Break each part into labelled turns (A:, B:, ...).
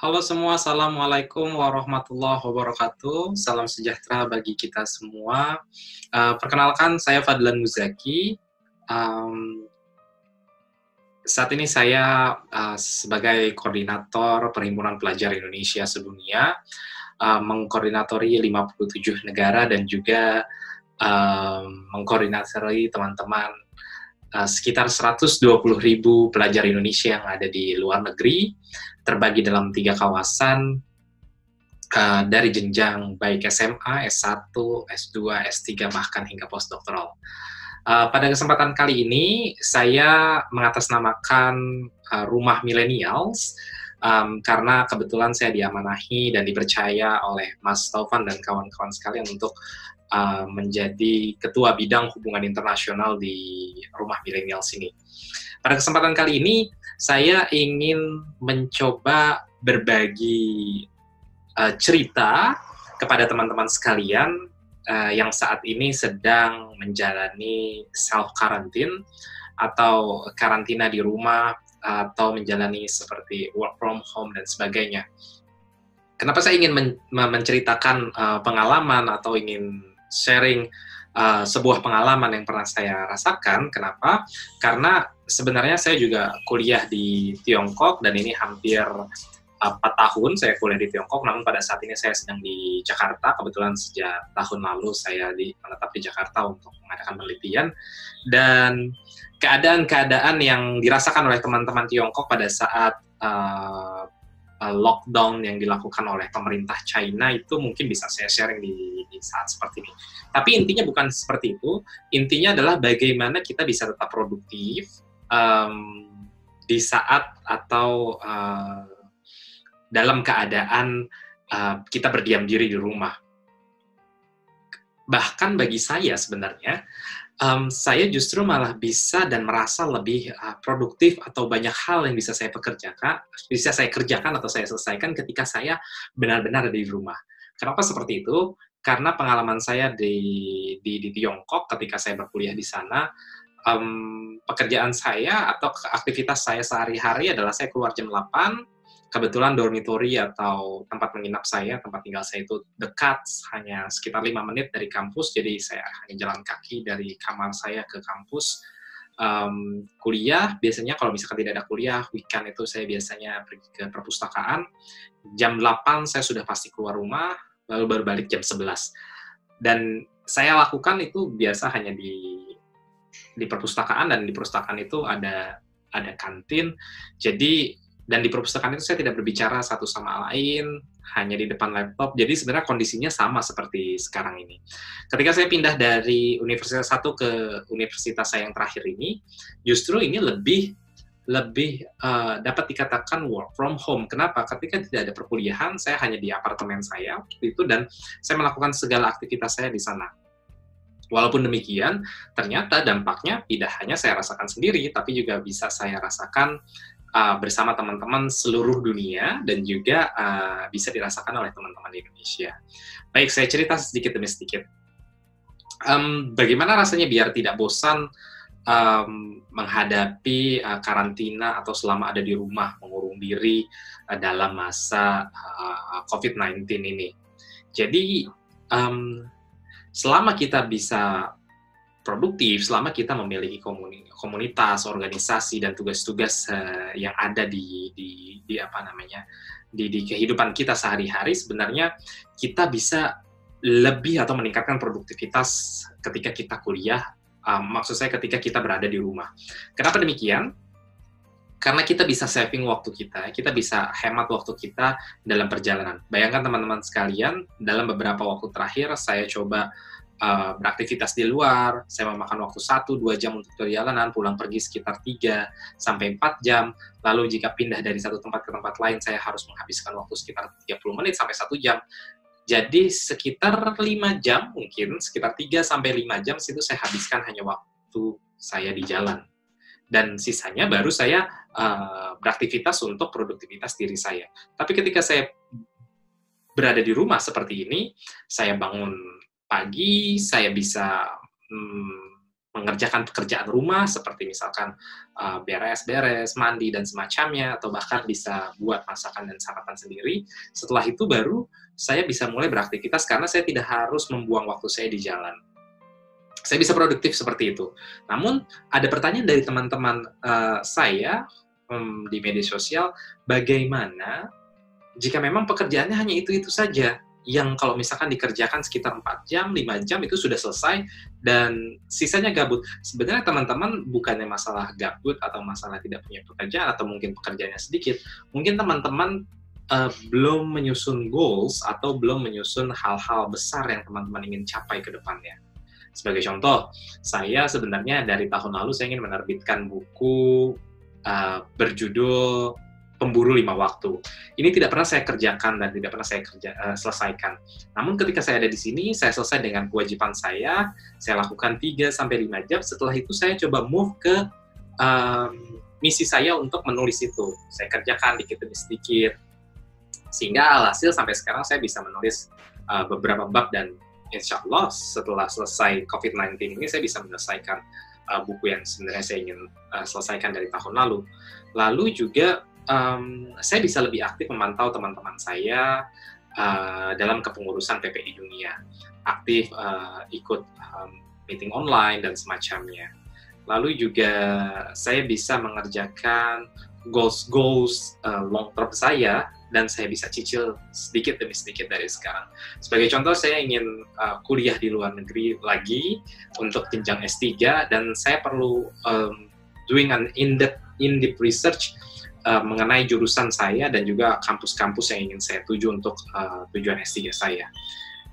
A: Halo semua, Assalamualaikum warahmatullahi wabarakatuh. Salam sejahtera bagi kita semua. Perkenalkan, saya Fadlan Muzaki. Um, saat ini saya sebagai koordinator Perhimpunan Pelajar Indonesia Sedunia, mengkoordinatori 57 negara dan juga mengkoordinatori teman-teman sekitar 120.000 pelajar Indonesia yang ada di luar negeri, terbagi dalam 3 kawasan dari jenjang baik SMA, S1, S2, S3, bahkan hingga postdoktoral. Pada kesempatan kali ini, saya mengatasnamakan Rumah Millennials, karena kebetulan saya diamanahi dan dipercaya oleh Mas Taufan dan kawan-kawan sekalian untuk menjadi ketua bidang hubungan internasional di Rumah Millennials ini. Pada kesempatan kali ini, saya ingin mencoba berbagi cerita kepada teman-teman sekalian yang saat ini sedang menjalani self-quarantine atau karantina di rumah atau menjalani seperti work from home dan sebagainya. Kenapa saya ingin menceritakan pengalaman atau ingin sharing sebuah pengalaman yang pernah saya rasakan? Kenapa? Karena sebenarnya saya juga kuliah di Tiongkok dan ini hampir 4 tahun saya kuliah di Tiongkok, namun pada saat ini saya sedang di Jakarta. Kebetulan sejak tahun lalu saya menetap di Jakarta untuk mengadakan penelitian, dan keadaan-keadaan yang dirasakan oleh teman-teman Tiongkok pada saat lockdown yang dilakukan oleh pemerintah China itu mungkin bisa saya sharing di saat seperti ini. Tapi intinya bukan seperti itu. Intinya adalah bagaimana kita bisa tetap produktif di saat atau dalam keadaan kita berdiam diri di rumah. Bahkan bagi saya sebenarnya, saya justru malah bisa dan merasa lebih produktif atau banyak hal yang bisa saya kerjakan atau saya selesaikan ketika saya benar-benar ada di rumah. Kenapa seperti itu? Karena pengalaman saya di Tiongkok ketika saya berkuliah di sana, pekerjaan saya atau aktivitas saya sehari-hari adalah saya keluar jam 8, kebetulan dormitory atau tempat menginap saya, tempat tinggal saya itu dekat, hanya sekitar 5 menit dari kampus, jadi saya hanya jalan kaki dari kamar saya ke kampus. Kuliah, biasanya kalau misalkan tidak ada kuliah, weekend itu saya biasanya pergi ke perpustakaan. Jam 8 saya sudah pasti keluar rumah, lalu baru balik jam 11. Dan saya lakukan itu biasa hanya di perpustakaan, dan di perpustakaan itu ada kantin, jadi dan di perpustakaan itu saya tidak berbicara satu sama lain, hanya di depan laptop. Jadi sebenarnya kondisinya sama seperti sekarang ini. Ketika saya pindah dari universitas satu ke universitas saya yang terakhir ini, justru ini lebih dapat dikatakan work from home. Kenapa? Ketika tidak ada perkuliahan, saya hanya di apartemen saya itu, dan saya melakukan segala aktivitas saya di sana. Walaupun demikian, ternyata dampaknya tidak hanya saya rasakan sendiri, tapi juga bisa saya rasakan bersama teman-teman seluruh dunia, dan juga bisa dirasakan oleh teman-teman di Indonesia. Baik, saya cerita sedikit demi sedikit. Bagaimana rasanya biar tidak bosan menghadapi karantina atau selama ada di rumah, mengurung diri dalam masa COVID-19 ini. Jadi, selama kita bisa produktif, selama kita memiliki komunitas, organisasi, dan tugas-tugas yang ada di kehidupan kita sehari-hari, sebenarnya kita bisa lebih atau meningkatkan produktivitas ketika kita kuliah, maksud saya ketika kita berada di rumah. Kenapa demikian? Karena kita bisa saving waktu kita bisa hemat waktu kita dalam perjalanan. Bayangkan teman-teman sekalian, dalam beberapa waktu terakhir saya coba beraktivitas di luar, saya memakan waktu 1-2 jam untuk perjalanan, pulang pergi sekitar 3-4 jam, lalu jika pindah dari satu tempat ke tempat lain, saya harus menghabiskan waktu sekitar 30 menit sampai 1 jam. Jadi sekitar 5 jam mungkin, sekitar 3-5 jam itu saya habiskan hanya waktu saya di jalan. Dan sisanya baru saya beraktivitas untuk produktivitas diri saya. Tapi ketika saya berada di rumah seperti ini, saya bangun pagi, saya bisa mengerjakan pekerjaan rumah seperti misalkan beres-beres, mandi dan semacamnya, atau bahkan bisa buat masakan dan sarapan sendiri. Setelah itu baru saya bisa mulai beraktivitas karena saya tidak harus membuang waktu saya di jalan. Saya bisa produktif seperti itu. Namun ada pertanyaan dari teman-teman saya di media sosial, bagaimana jika memang pekerjaannya hanya itu-itu saja, yang kalau misalkan dikerjakan sekitar 4 jam, 5 jam itu sudah selesai, dan sisanya gabut. Sebenarnya teman-teman bukannya masalah gabut atau masalah tidak punya pekerjaan atau mungkin pekerjaannya sedikit, mungkin teman-teman belum menyusun goals atau belum menyusun hal-hal besar yang teman-teman ingin capai ke depannya. Sebagai contoh, saya sebenarnya dari tahun lalu saya ingin menerbitkan buku berjudul Pemburu 5 Waktu. Ini tidak pernah saya kerjakan dan tidak pernah saya selesaikan. Namun ketika saya ada di sini, saya selesai dengan kewajiban saya lakukan 3-5 jam, setelah itu saya coba move ke misi saya untuk menulis itu. Saya kerjakan dikit demi sedikit, sehingga alhasil sampai sekarang saya bisa menulis beberapa bab, dan insya Allah setelah selesai COVID-19 ini saya bisa menyelesaikan buku yang sebenarnya saya ingin selesaikan dari tahun lalu. Lalu juga saya bisa lebih aktif memantau teman-teman saya dalam kepengurusan PPI Dunia, aktif ikut meeting online dan semacamnya. Lalu juga saya bisa mengerjakan goals long term saya, dan saya bisa cicil sedikit demi sedikit dari sekarang. Sebagai contoh, saya ingin kuliah di luar negeri lagi untuk jenjang S3, dan saya perlu doing an in-depth research mengenai jurusan saya dan juga kampus-kampus yang ingin saya tuju untuk tujuan S3 saya.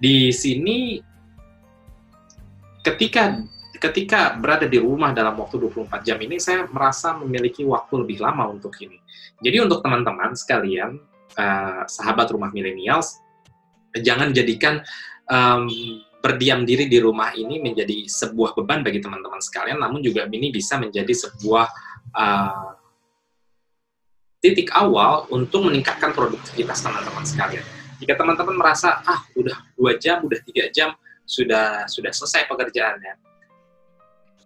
A: Di sini, ketika berada di rumah dalam waktu 24 jam ini, saya merasa memiliki waktu lebih lama untuk ini. Jadi untuk teman-teman sekalian, sahabat rumah millennials, jangan jadikan berdiam diri di rumah ini menjadi sebuah beban bagi teman-teman sekalian, namun juga ini bisa menjadi sebuah titik awal untuk meningkatkan produktivitas teman-teman sekalian. Jika teman-teman merasa, udah 2 jam, udah 3 jam, sudah selesai pekerjaannya,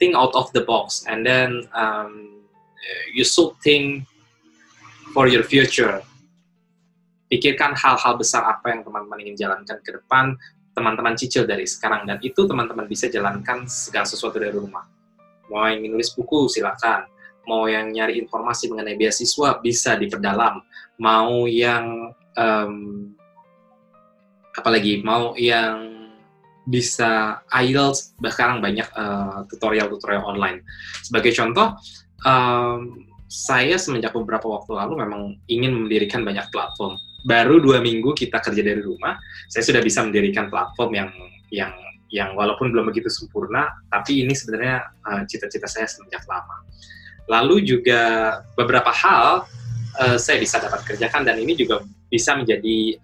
A: think out of the box, and then you should think for your future. Pikirkan hal-hal besar apa yang teman-teman ingin jalankan ke depan, teman-teman cicil dari sekarang, dan itu teman-teman bisa jalankan segala sesuatu dari rumah. Mau yang nulis buku, silakan. Mau yang nyari informasi mengenai beasiswa, bisa diperdalam. Mau yang mau yang bisa IELTS, sekarang banyak tutorial-tutorial online. Sebagai contoh, saya semenjak beberapa waktu lalu memang ingin mendirikan banyak platform. Baru 2 minggu kita kerja dari rumah, saya sudah bisa mendirikan platform yang walaupun belum begitu sempurna, tapi ini sebenarnya cita-cita saya semenjak lama. Lalu juga beberapa hal saya bisa dapat kerjakan, dan ini juga bisa menjadi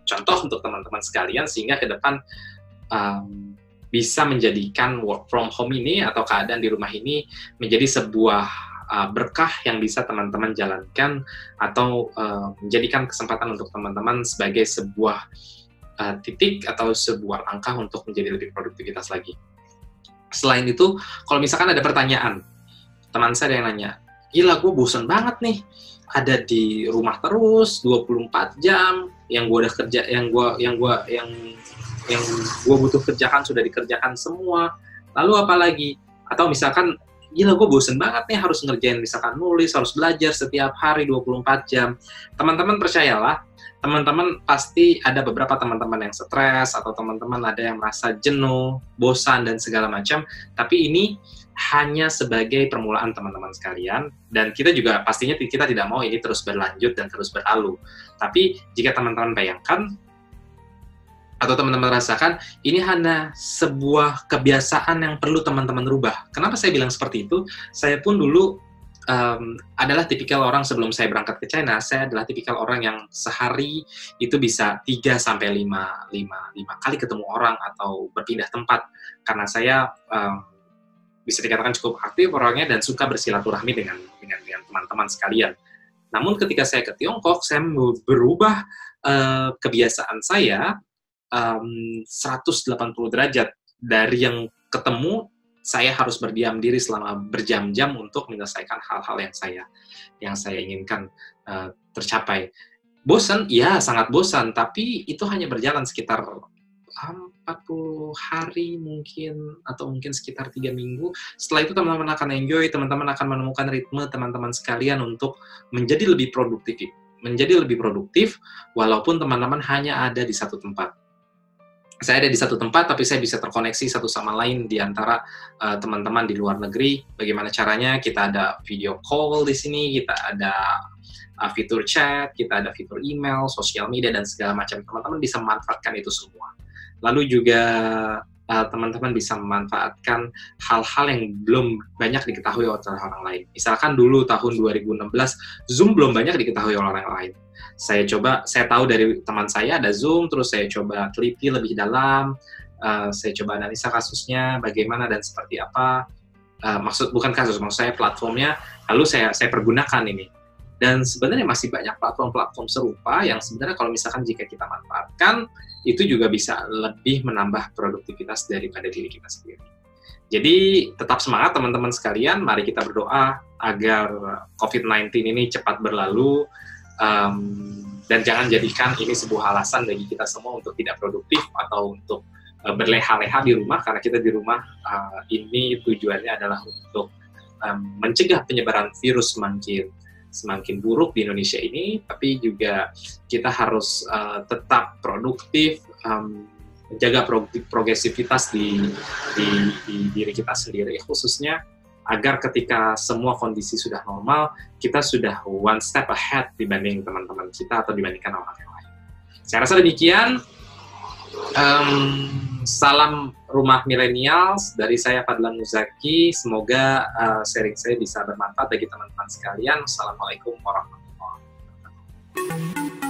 A: contoh untuk teman-teman sekalian, sehingga ke depan bisa menjadikan work from home ini atau keadaan di rumah ini menjadi sebuah berkah yang bisa teman-teman jalankan, atau menjadikan kesempatan untuk teman-teman sebagai sebuah titik atau sebuah langkah untuk menjadi lebih produktivitas lagi. Selain itu, kalau misalkan ada pertanyaan, teman saya yang nanya, gila gue bosan banget nih, ada di rumah terus 24 jam, yang gue udah kerja, yang gue butuh kerjakan sudah dikerjakan semua, lalu apa lagi? Atau misalkan, gila gue bosan banget nih harus ngerjain misalkan nulis, harus belajar setiap hari 24 jam. Teman-teman percayalah, teman-teman pasti ada beberapa teman-teman yang stres, atau teman-teman ada yang merasa jenuh, bosan, dan segala macam, tapi ini hanya sebagai permulaan teman-teman sekalian, dan kita juga pastinya kita tidak mau ini terus berlanjut dan terus berlalu. Tapi jika teman-teman bayangkan atau teman-teman rasakan, ini hanya sebuah kebiasaan yang perlu teman-teman rubah. Kenapa saya bilang seperti itu? Saya pun dulu adalah tipikal orang, sebelum saya berangkat ke China, saya adalah tipikal orang yang sehari itu bisa 3-5 kali ketemu orang atau berpindah tempat, karena saya bisa dikatakan cukup aktif orangnya dan suka bersilaturahmi dengan teman-teman sekalian. Namun ketika saya ke Tiongkok, saya berubah kebiasaan saya 180 derajat. Dari yang ketemu saya harus berdiam diri selama berjam-jam untuk menyelesaikan hal-hal yang saya inginkan tercapai. Bosan? Ya, sangat bosan, tapi itu hanya berjalan sekitar 40 hari mungkin, atau mungkin sekitar 3 minggu. Setelah itu teman-teman akan enjoy, teman-teman akan menemukan ritme teman-teman sekalian untuk menjadi lebih produktif, walaupun teman-teman hanya ada di satu tempat. Saya ada di satu tempat, tapi saya bisa terkoneksi satu sama lain di antara teman-teman di luar negeri. Bagaimana caranya? Kita ada video call di sini, kita ada fitur chat, kita ada fitur email, sosial media, dan segala macam. Teman-teman bisa memanfaatkan itu semua. Lalu juga teman-teman bisa memanfaatkan hal-hal yang belum banyak diketahui oleh orang lain. Misalkan dulu tahun 2016, Zoom belum banyak diketahui oleh orang lain. Saya tahu dari teman saya ada Zoom, terus saya coba teliti lebih dalam, saya coba analisa kasusnya, bagaimana dan seperti apa. Maksud saya platformnya, lalu saya pergunakan ini. Dan sebenarnya masih banyak platform-platform serupa yang sebenarnya kalau misalkan jika kita manfaatkan, itu juga bisa lebih menambah produktivitas daripada diri kita sendiri. Jadi tetap semangat teman-teman sekalian, mari kita berdoa agar COVID-19 ini cepat berlalu, dan jangan jadikan ini sebuah alasan bagi kita semua untuk tidak produktif atau untuk berleha-leha di rumah, karena kita di rumah ini tujuannya adalah untuk mencegah penyebaran virus semakin buruk di Indonesia ini, tapi juga kita harus tetap produktif, menjaga progresivitas di diri kita sendiri, khususnya agar ketika semua kondisi sudah normal, kita sudah one step ahead dibanding teman-teman kita atau dibandingkan orang yang lain. Saya rasa demikian. Salam Rumah Millennials dari saya, Fadlan Muzaki. Semoga sharing saya bisa bermanfaat bagi teman-teman sekalian. Assalamualaikum warahmatullahi wabarakatuh.